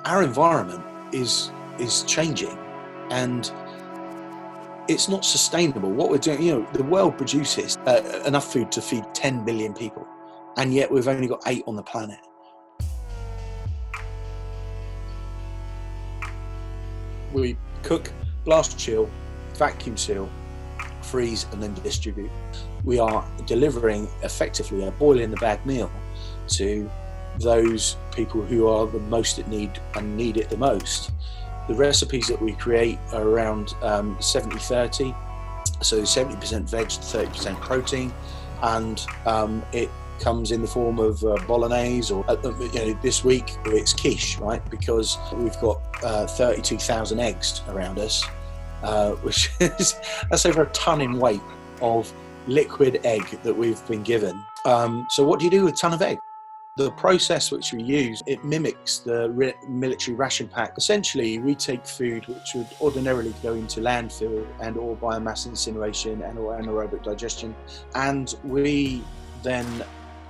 our environment is changing, and it's not sustainable. What we're doing, the world produces enough food to feed 10 billion people, and yet we've only got 8 on the planet. We cook, blast, chill, vacuum seal, freeze, and then distribute. We are delivering effectively a boil in the bag meal to those people who are the most at need and need it the most. The recipes that we create are around 70-30, so 70% veg, 30% protein, and it comes in the form of bolognese, or this week it's quiche, right? Because we've got 32,000 eggs around us, which is that's over a ton in weight of liquid egg that we've been given. So what do you do with a ton of egg? The process which we use, it mimics the military ration pack. Essentially, we take food which would ordinarily go into landfill and or biomass incineration and or anaerobic digestion, and we then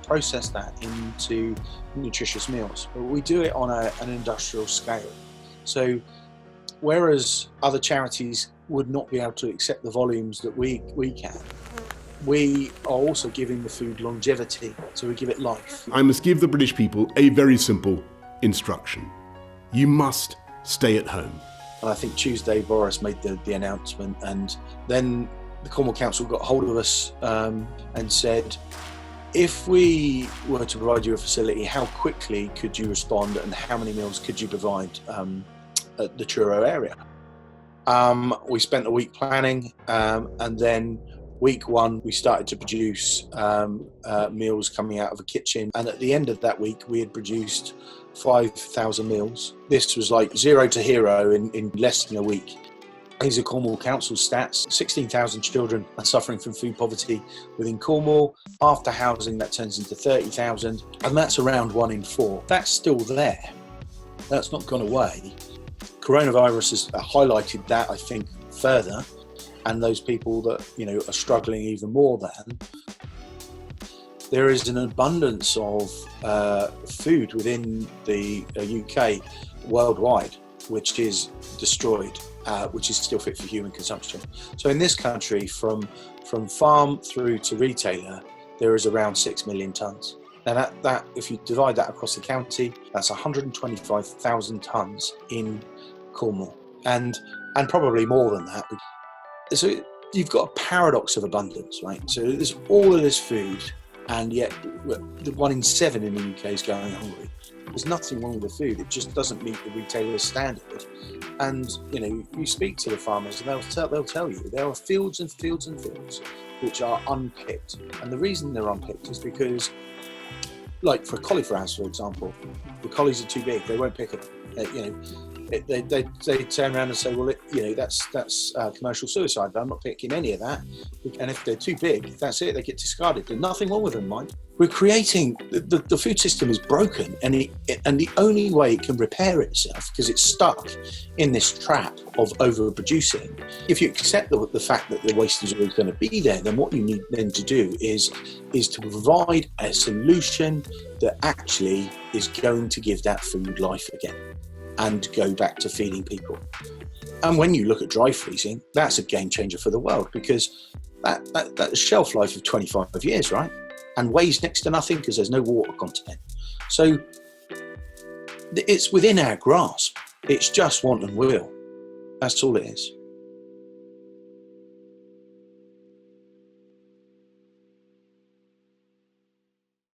process that into nutritious meals. But we do it on an industrial scale. So whereas other charities would not be able to accept the volumes that we can, we are also giving the food longevity, so we give it life. I must give the British people a very simple instruction. You must stay at home. And I think Tuesday Boris made the announcement, and then the Cornwall Council got hold of us and said, if we were to provide you a facility, how quickly could you respond and how many meals could you provide at the Truro area? We spent a week planning, and then week 1, we started to produce meals coming out of a kitchen. And at the end of that week, we had produced 5,000 meals. This was like 0 to hero in less than a week. These are Cornwall Council stats. 16,000 children are suffering from food poverty within Cornwall. After housing, that turns into 30,000. And that's around 1 in 4. That's still there. That's not gone away. Coronavirus has highlighted that, I think, further. And those people that are struggling even more than. There is an abundance of food within the UK worldwide, which is destroyed, which is still fit for human consumption. So in this country, from farm through to retailer, there is around 6 million tonnes. Now that if you divide that across the county, that's 125,000 tonnes in Cornwall, and probably more than that. So you've got a paradox of abundance, right? So there's all of this food, and yet 1 in 7 in the UK is going hungry. There's nothing wrong with the food, it just doesn't meet the retailer's standard. And you speak to the farmers and they'll tell you there are fields and fields and fields which are unpicked. And the reason they're unpicked is because, like for cauliflowers, for example, the collies are too big, they won't pick it. They turn around and say, well, that's commercial suicide. I'm not picking any of that. And if they're too big, that's it. They get discarded. There's nothing wrong with them, Mike. We're creating the food system is broken, and the only way it can repair itself, because it's stuck in this trap of overproducing. If you accept the fact that the waste is always going to be there, then what you need then to do is to provide a solution that actually is going to give that food life again and go back to feeding people. And when you look at dry freezing, that's a game changer for the world, because that shelf life of 25 years, right? And weighs next to nothing because there's no water content. So it's within our grasp. It's just want and will. That's all it is.